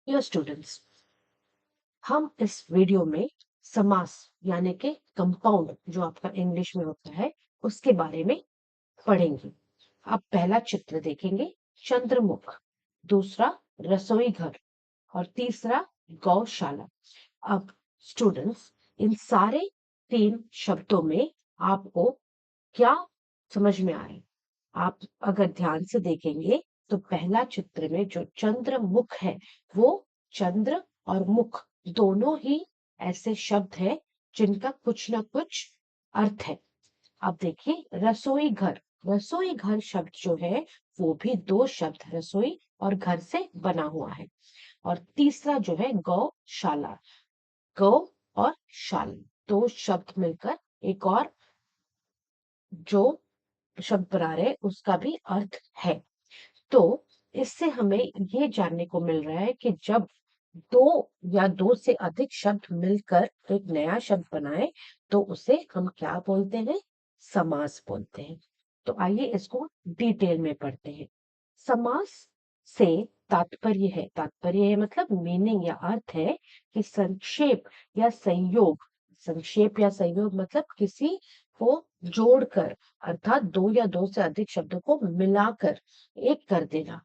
Dear students, हम इस video में समास यानी कि कंपाउंड जो आपका इंग्लिश में होता है उसके बारे में पढ़ेंगे। आप पहला चित्र देखेंगे चंद्रमुख, दूसरा रसोई घर और तीसरा गौशाला। अब स्टूडेंट्स, इन सारे तीन शब्दों में आपको क्या समझ में आए? आप अगर ध्यान से देखेंगे तो पहला चित्र में जो चंद्रमुख है वो चंद्र और मुख दोनों ही ऐसे शब्द हैं जिनका कुछ ना कुछ अर्थ है। अब देखिए रसोई घर शब्द जो है वो भी दो शब्द रसोई और घर से बना हुआ है। और तीसरा जो है गौशाला, गौ और शाला, दो शब्द मिलकर एक और जो शब्द बना रहे उसका भी अर्थ है। तो इससे हमें ये जानने को मिल रहा है कि जब दो या दो से अधिक शब्द मिलकर एक नया शब्द बनाए तो उसे हम क्या बोलते हैं? समास बोलते हैं। तो आइए इसको डिटेल में पढ़ते हैं। समास से तात्पर्य है मतलब मीनिंग या अर्थ है कि संक्षेप या संयोग मतलब किसी को जोड़कर, अर्थात दो या दो से अधिक शब्दों को मिलाकर एक कर देना।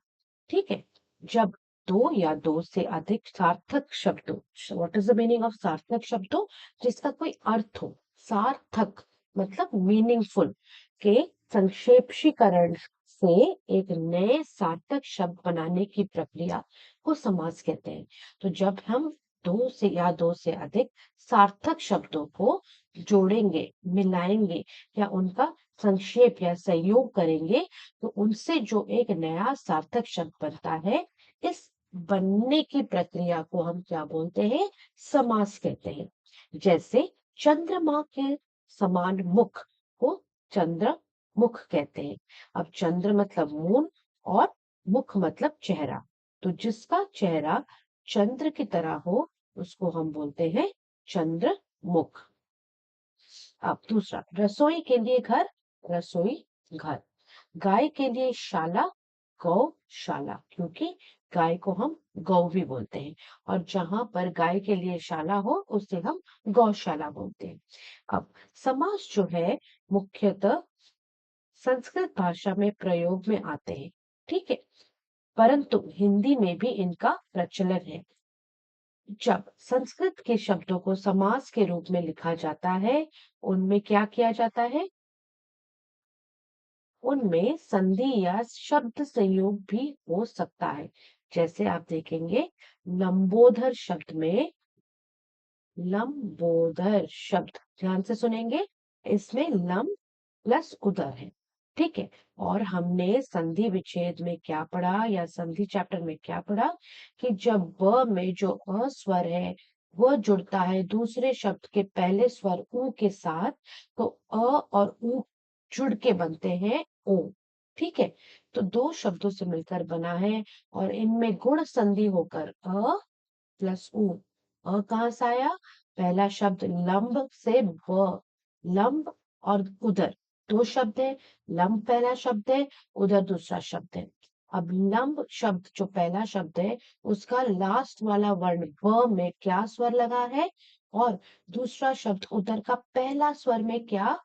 ठीक है। जब दो या दो से अधिक सार्थक शब्दों, what is the meaning of सार्थक शब्दों? जिसका कोई अर्थ हो। सार्थक मतलब मीनिंगफुल के संक्षेपीकरण से एक नए सार्थक शब्द बनाने की प्रक्रिया को समास कहते हैं। तो जब हम दो से अधिक सार्थक शब्दों को जोड़ेंगे, मिलाएंगे या उनका संक्षेप या संयोग करेंगे तो उनसे जो एक नया सार्थक शब्द बनता है, इस बनने की प्रक्रिया को हम क्या बोलते हैं? समास कहते हैं। जैसे चंद्रमा के समान मुख को चंद्र मुख कहते हैं। अब चंद्र मतलब मून और मुख मतलब चेहरा, तो जिसका चेहरा चंद्र की तरह हो उसको हम बोलते हैं चंद्र मुख। अब दूसरा, रसोई के लिए घर, रसोई घर। गाय के लिए शाला, गौशाला, क्योंकि गाय को हम गौ भी बोलते हैं। और जहां पर गाय के लिए शाला हो उसे हम गौशाला बोलते हैं। अब समास जो है मुख्यतः संस्कृत भाषा में प्रयोग में आते हैं, ठीक है, परंतु हिंदी में भी इनका प्रचलन है। जब संस्कृत के शब्दों को समास के रूप में लिखा जाता है, उनमें क्या किया जाता है? उनमें संधि या शब्द संयोग भी हो सकता है। जैसे आप देखेंगे लंबोदर शब्द में, लंबोदर शब्द ध्यान से सुनेंगे, इसमें लम प्लस उदर है। ठीक है। और हमने संधि विच्छेद में क्या पढ़ा या संधि चैप्टर में क्या पढ़ा कि जब ब में जो अ स्वर है वह जुड़ता है दूसरे शब्द के पहले स्वर ऊ के साथ, तो अ और ऊ जुड़ के बनते हैं ओ। ठीक है। तो दो शब्दों से मिलकर बना है और इनमें गुण संधि होकर अ प्लस ऊ। अ कहाँ से आया? पहला शब्द लंब से ब, लंब और उदर दो शब्द है। लंब पहला शब्द है, उधर दूसरा शब्द है। अब लंब शब्द जो पहला शब्द है उसका लास्ट वाला वर्ण ब में क्या स्वर लगा है, और दूसरा शब्द उधर का पहला स्वर में क्या,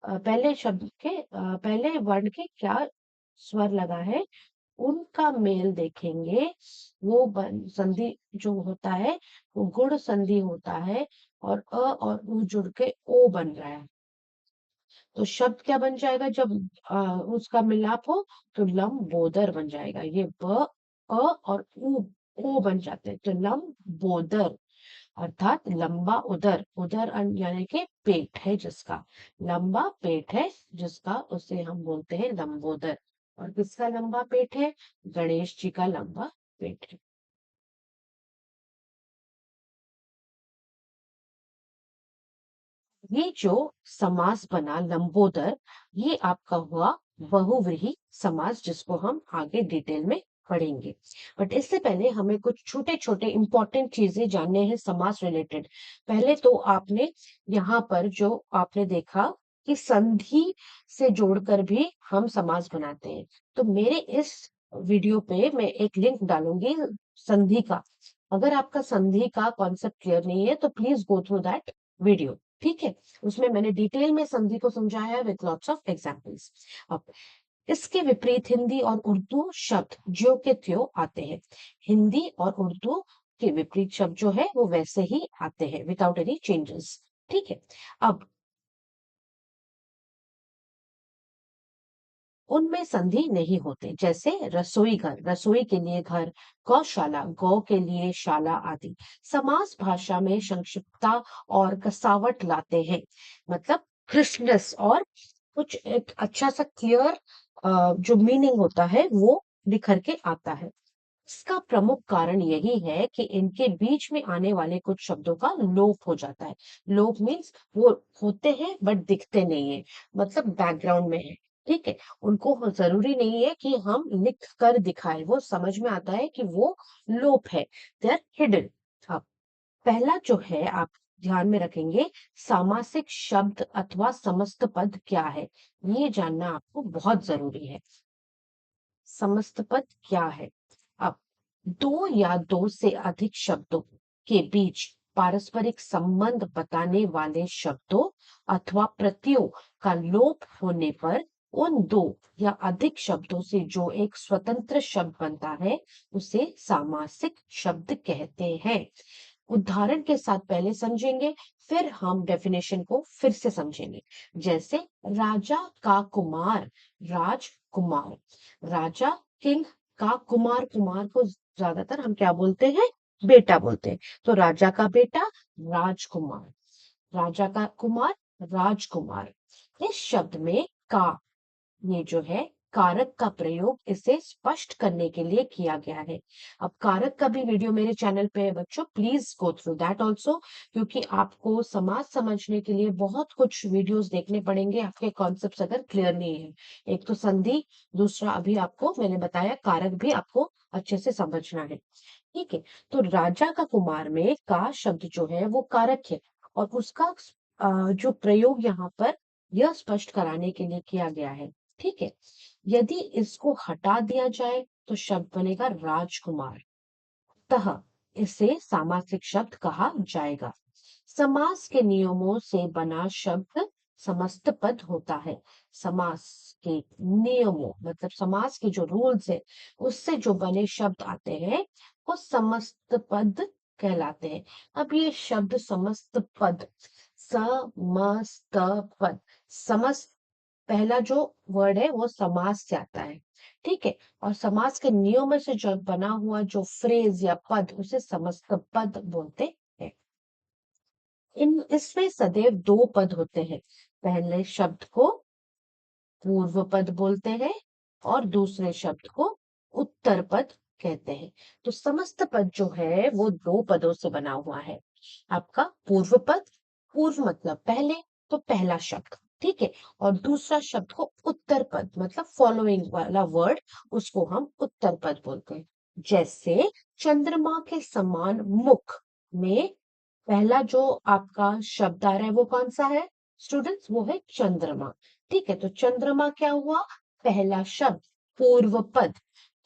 पहले शब्द के पहले वर्ण के क्या स्वर लगा है, उनका मेल देखेंगे। वो संधि जो होता है वो गुण संधि होता है और अ और उ जुड़ के ओ बन रहा है। तो शब्द क्या बन जाएगा जब उसका मिलाप हो? तो लंबोदर बन जाएगा। ये ब अ और उ ओ बन जाते हैं तो लंबोदर, अर्थात लंबा उदर। उदर यानी कि पेट है जिसका, लंबा पेट है जिसका, उसे हम बोलते हैं लंबोदर। और किसका लंबा पेट है? गणेश जी का लंबा पेट है। ये जो समास बना लंबोदर, ये आपका हुआ बहुव्रीहि समास, जिसको हम आगे डिटेल में पढ़ेंगे। बट इससे पहले हमें कुछ छोटे छोटे इंपॉर्टेंट चीजें जानने हैं समास रिलेटेड। पहले तो आपने यहाँ पर जो आपने देखा कि संधि से जोड़कर भी हम समास बनाते हैं। तो मेरे इस वीडियो पे मैं एक लिंक डालूंगी संधि का, अगर आपका संधि का कॉन्सेप्ट क्लियर नहीं है तो please go through that video, ठीक है। उसमें मैंने डिटेल में संधि को समझाया है विथ लॉट्स ऑफ एग्जांपल्स। अब इसके विपरीत हिंदी और उर्दू शब्द ज्यों के त्यों आते हैं। हिंदी और उर्दू के विपरीत शब्द जो है वो वैसे ही आते हैं विदाउट एनी चेंजेस, ठीक है। अब उनमें संधि नहीं होते, जैसे रसोई घर, रसोई के लिए घर, गौशाला, गौ के लिए शाला आदि। समास भाषा में संक्षिप्तता और कसावट लाते हैं, मतलब क्रिस्पनेस और कुछ एक अच्छा सा क्लियर जो मीनिंग होता है वो निखर के आता है। इसका प्रमुख कारण यही है कि इनके बीच में आने वाले कुछ शब्दों का लोप हो जाता है। लोप मीन्स वो होते हैं बट दिखते नहीं है, मतलब बैकग्राउंड में है, ठीक है। उनको जरूरी नहीं है कि हम लिख कर दिखाएं, वो समझ में आता है कि वो लोप है, दे आर हिडन। अब पहला जो है आप ध्यान में रखेंगे, सामासिक शब्द अथवा समस्त पद क्या है, ये जानना आपको बहुत जरूरी है। समस्त पद क्या है? अब दो या दो से अधिक शब्दों के बीच पारस्परिक संबंध बताने वाले शब्दों अथवा प्रत्ययों का लोप होने पर उन दो या अधिक शब्दों से जो एक स्वतंत्र शब्द बनता है उसे सामासिक शब्द कहते हैं। उदाहरण के साथ पहले समझेंगे, फिर हम डेफिनेशन को फिर से समझेंगे। जैसे राजा का कुमार, राजकुमार। राजा किंग का कुमार, कुमार को ज्यादातर हम क्या बोलते हैं, बेटा बोलते हैं। तो राजा का बेटा राजकुमार, राजा का कुमार राजकुमार। इस शब्द में का, ये जो है कारक का प्रयोग इसे स्पष्ट करने के लिए किया गया है। अब कारक का भी वीडियो मेरे चैनल पे है बच्चों, please go through that also, क्योंकि आपको समाज समझने के लिए बहुत कुछ वीडियोस देखने पड़ेंगे, आपके कॉन्सेप्ट्स अगर क्लियर नहीं है। एक तो संधि, दूसरा अभी आपको मैंने बताया कारक भी आपको अच्छे से समझना है, ठीक है। तो राजा का कुमार में का शब्द जो है वो कारक है, और उसका जो प्रयोग यहाँ पर यह स्पष्ट कराने के लिए किया गया है, ठीक है। यदि इसको हटा दिया जाए तो शब्द बनेगा राजकुमार, अतः इसे सामासिक शब्द कहा जाएगा। समास के नियमों से बना शब्द समस्त पद होता है। समास के नियमों मतलब समास के जो रूल्स है उससे जो बने शब्द आते हैं वो समस्त पद कहलाते हैं। अब ये शब्द समस्त पद, समस्त पद, समस्त पहला जो वर्ड है वो समास से आता है, ठीक है। और समास के नियमों से जो बना हुआ जो फ्रेज या पद उसे समस्त पद बोलते हैं। इन इसमें सदैव दो पद होते हैं, पहले शब्द को पूर्व पद बोलते हैं और दूसरे शब्द को उत्तर पद कहते हैं। तो समस्त पद जो है वो दो पदों से बना हुआ है। आपका पूर्व पद, पूर्व मतलब पहले, तो पहला शब्द, ठीक है। और दूसरा शब्द को उत्तर पद मतलब फॉलोइंग वाला वर्ड, उसको हम उत्तर पद बोलते हैं। जैसे चंद्रमा के समान मुख में पहला जो आपका शब्द आ रहा है वो कौन सा है स्टूडेंट्स, वो है चंद्रमा, ठीक है। तो चंद्रमा क्या हुआ, पहला शब्द पूर्व पद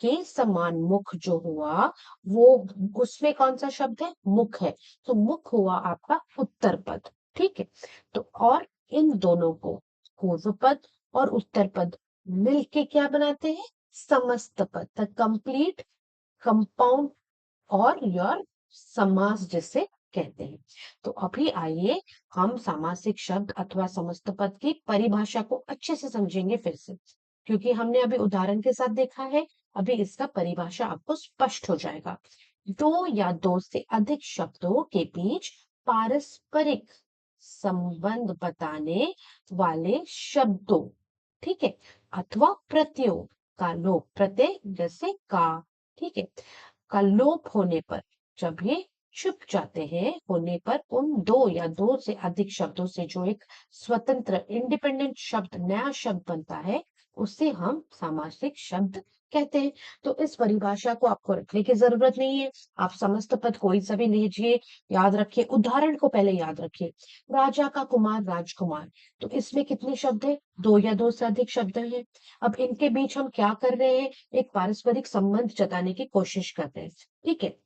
के समान मुख जो हुआ वो, उसमें कौन सा शब्द है, मुख है, तो मुख हुआ आपका उत्तर पद, ठीक है। तो और इन दोनों को पूर्व पद और उत्तर पद मिलके क्या बनाते हैं, समस्त पद, द कंप्लीट कंपाउंड और योर समास जिसे कहते हैं। तो अभी आइए हम सामासिक शब्द अथवा समस्त पद की परिभाषा को अच्छे से समझेंगे फिर से, क्योंकि हमने अभी उदाहरण के साथ देखा है, अभी इसका परिभाषा आपको स्पष्ट हो जाएगा। दो या दो से अधिक शब्दों के बीच पारस्परिक संबंध बताने वाले शब्दों, ठीक है, अथवा प्रत्ययों का लोप, प्रत्यय जैसे का, ठीक है, का लोप होने पर, जब ये छुप जाते हैं होने पर उन दो या दो से अधिक शब्दों से जो एक स्वतंत्र इंडिपेंडेंट शब्द नया शब्द बनता है उसे हम सामासिक शब्द कहते हैं। तो इस परिभाषा को आपको रखने की जरूरत नहीं है, आप समस्त पद कोई सा भी लीजिए, याद रखिए, उदाहरण को पहले याद रखिए। राजा का कुमार राजकुमार, तो इसमें कितने शब्द है, दो या दो से अधिक शब्द हैं। अब इनके बीच हम क्या कर रहे हैं, एक पारस्परिक संबंध जताने की कोशिश कर रहे हैं, ठीक है।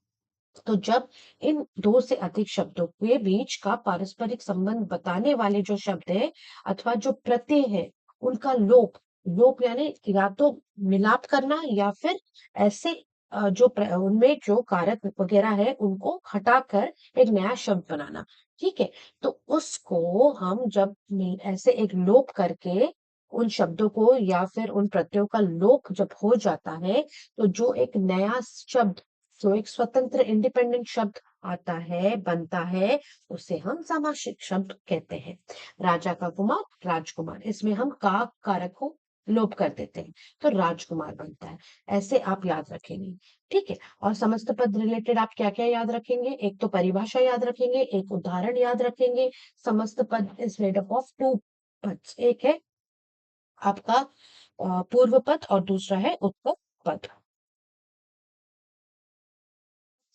तो जब इन दो से अधिक शब्दों के बीच का पारस्परिक संबंध बताने वाले जो शब्द है अथवा जो प्रत्यय है उनका लोप, लोप यानी या तो मिलाप करना या फिर ऐसे उनमें जो कारक वगैरह है उनको हटाकर एक नया शब्द बनाना। ठीक है, तो उसको हम जब ऐसे एक लोप करके उन शब्दों को या फिर उन प्रत्ययों का लोप जब हो जाता है, तो जो एक नया शब्द, जो एक स्वतंत्र इंडिपेंडेंट शब्द आता है, बनता है, उसे हम सामासिक शब्द कहते हैं। राजा का कुमार, राजकुमार, इसमें हम का कारक को लोप कर देते हैं, तो राजकुमार बनता है। ऐसे आप याद रखेंगे। ठीक है, और समस्त पद रिलेटेड आप क्या क्या याद रखेंगे? एक तो परिभाषा याद रखेंगे, एक उदाहरण याद रखेंगे। समस्त पद is made up of two पद्स, एक है आपका पूर्व पद और दूसरा है उत्तर पद।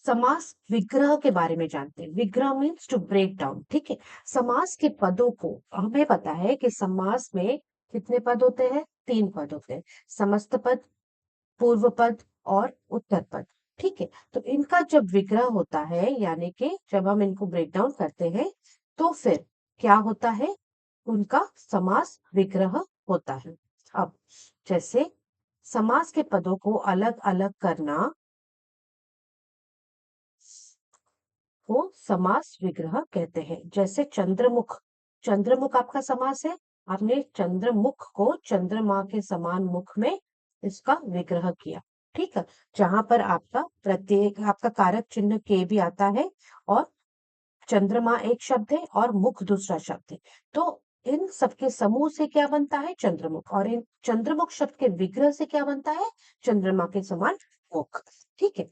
समास विग्रह के बारे में जानते हैं। विग्रह मीन्स टू ब्रेक डाउन। ठीक है, समास के पदों को हमें पता है कि समास में कितने पद होते हैं? 3 पद होते हैं, समस्त पद, पूर्व पद और उत्तर पद। ठीक है, तो इनका जब विग्रह होता है यानी कि जब हम इनको ब्रेक डाउन करते हैं तो फिर क्या होता है? उनका समास विग्रह होता है। अब जैसे समास के पदों को अलग अलग करना को समास विग्रह कहते हैं। जैसे चंद्रमुख, चंद्रमुख आपका समास है। आपने चंद्रमुख को चंद्रमा के समान मुख में इसका विग्रह किया। ठीक है, जहां पर आपका प्रत्येक आपका कारक चिन्ह के भी आता है और चंद्रमा एक शब्द है और मुख दूसरा शब्द है, तो इन सबके समूह से क्या बनता है? चंद्रमुख। और इन चंद्रमुख शब्द के विग्रह से क्या बनता है? चंद्रमा के समान मुख। ठीक है,